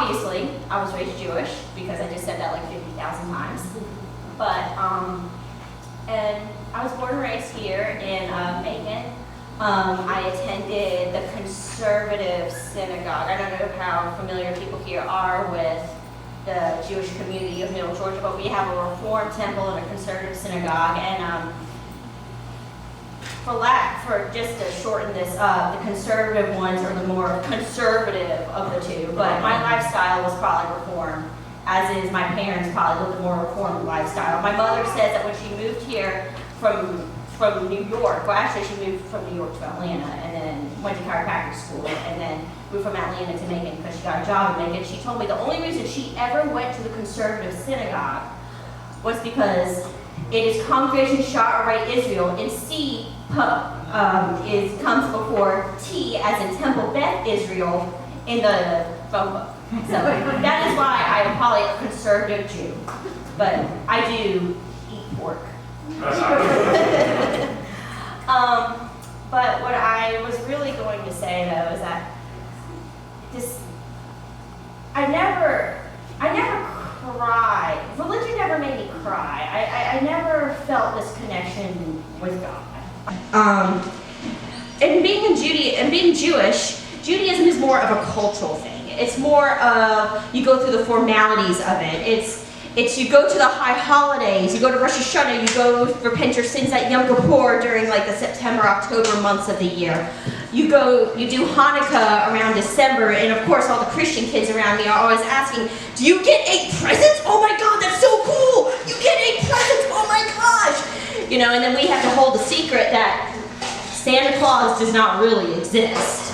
obviously, I was raised Jewish because I just said that like 50,000 times. But, and I was born and raised here in Macon. I attended the conservative synagogue. I don't know how familiar people here are with the Jewish community of Middle Georgia, but we have a Reformed temple and a conservative synagogue. And for just to shorten this up, the conservative ones are the more conservative of the two. But my lifestyle was probably Reformed, as is my parents probably lived a more Reformed lifestyle. My mother says that when she moved here from New York, well actually she moved from New York to Atlanta and then went to chiropractic school and then moved from Atlanta to Macon because she got a job in Macon. She told me the only reason she ever went to the conservative synagogue was because it is Congregation Sha'arei Israel, and C comes before T as in Temple Beth Israel in the phone book. So that is why I am probably a conservative Jew, but I do eat pork. But what I was really going to say though is that I never cried. Religion never made me cry. I never felt this connection with God. And being Jewish, Judaism is more of a cultural thing. It's more of, you go through the formalities of it. It's you go to the high holidays, you go to Rosh Hashanah, you go repent your sins at Yom Kippur during like the September, October months of the year. You do Hanukkah around December, and of course all the Christian kids around me are always asking, do you get 8 presents? Oh my God, that's so cool! You get 8 presents, oh my gosh! You know, and then we have to hold the secret that Santa Claus does not really exist.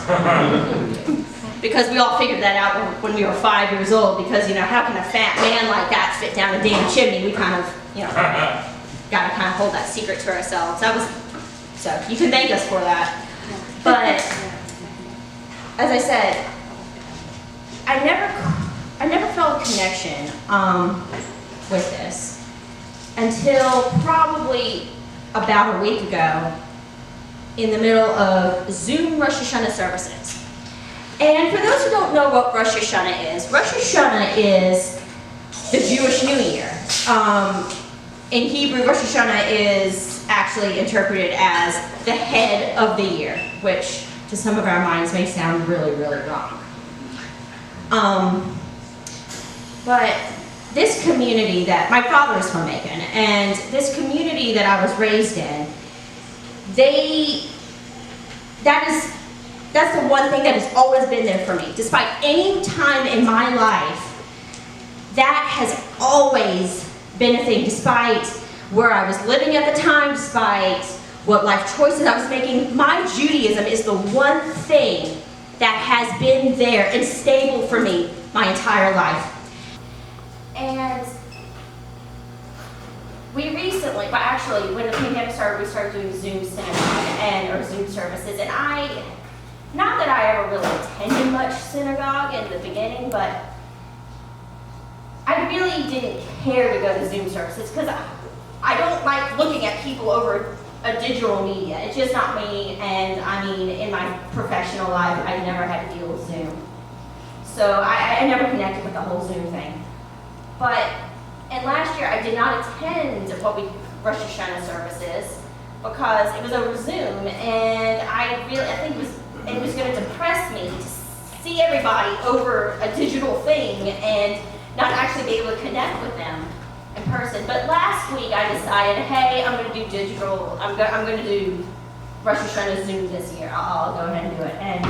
Because we all figured that out when we were 5 years old, because, you know, how can a fat man like that fit down a damn chimney? We kind of, you know, got to kind of hold that secret to ourselves. So you can thank us for that. But, as I said, I never felt a connection with this until probably about a week ago in the middle of Zoom Rosh Hashanah services. And for those who don't know what Rosh Hashanah is the Jewish New Year. In Hebrew, Rosh Hashanah is actually interpreted as the head of the year, which to some of our minds may sound really, really wrong. But this community that, my father is from Macon, and this community that I was raised in, that's the one thing that has always been there for me. Despite any time in my life, that has always been a thing. Despite where I was living at the time, despite what life choices I was making, my Judaism is the one thing that has been there and stable for me my entire life. And we recently, but actually when the pandemic started, we started doing Zoom synagogue or Zoom services, and not that I ever really attended much synagogue in the beginning, but I really didn't care to go to Zoom services because I don't like looking at people over a digital media. It's just not me, and I mean, in my professional life, I never had to deal with Zoom. So I never connected with the whole Zoom thing. And last year, I did not attend Rosh Hashanah services because it was over Zoom, and I think it was going to depress me to see everybody over a digital thing and not actually be able to connect with them in person. But last week I decided, hey, I'm going to do digital. I'm going to do Rosh Hashanah Zoom this year. I'll go ahead and do it. And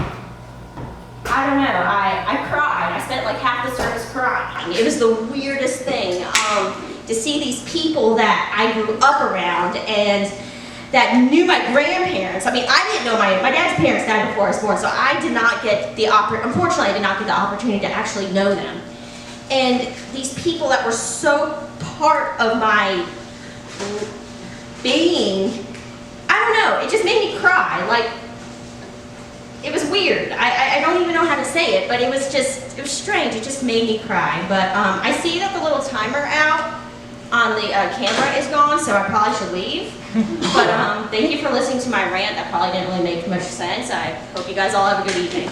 I don't know. I cried. I spent like half the service crying. It was the weirdest thing to see these people that I grew up around and that knew my grandparents. I mean, I didn't know my dad's parents died before I was born, so I did not get unfortunately, I did not get the opportunity to actually know them. And these people that were so part of my being, I don't know, it just made me cry. Like, it was weird. I don't even know how to say it, but it was strange. It just made me cry. But I see that the little timer out on the camera is gone, so I probably should leave. But thank you for listening to my rant. That probably didn't really make much sense. I hope you guys all have a good evening.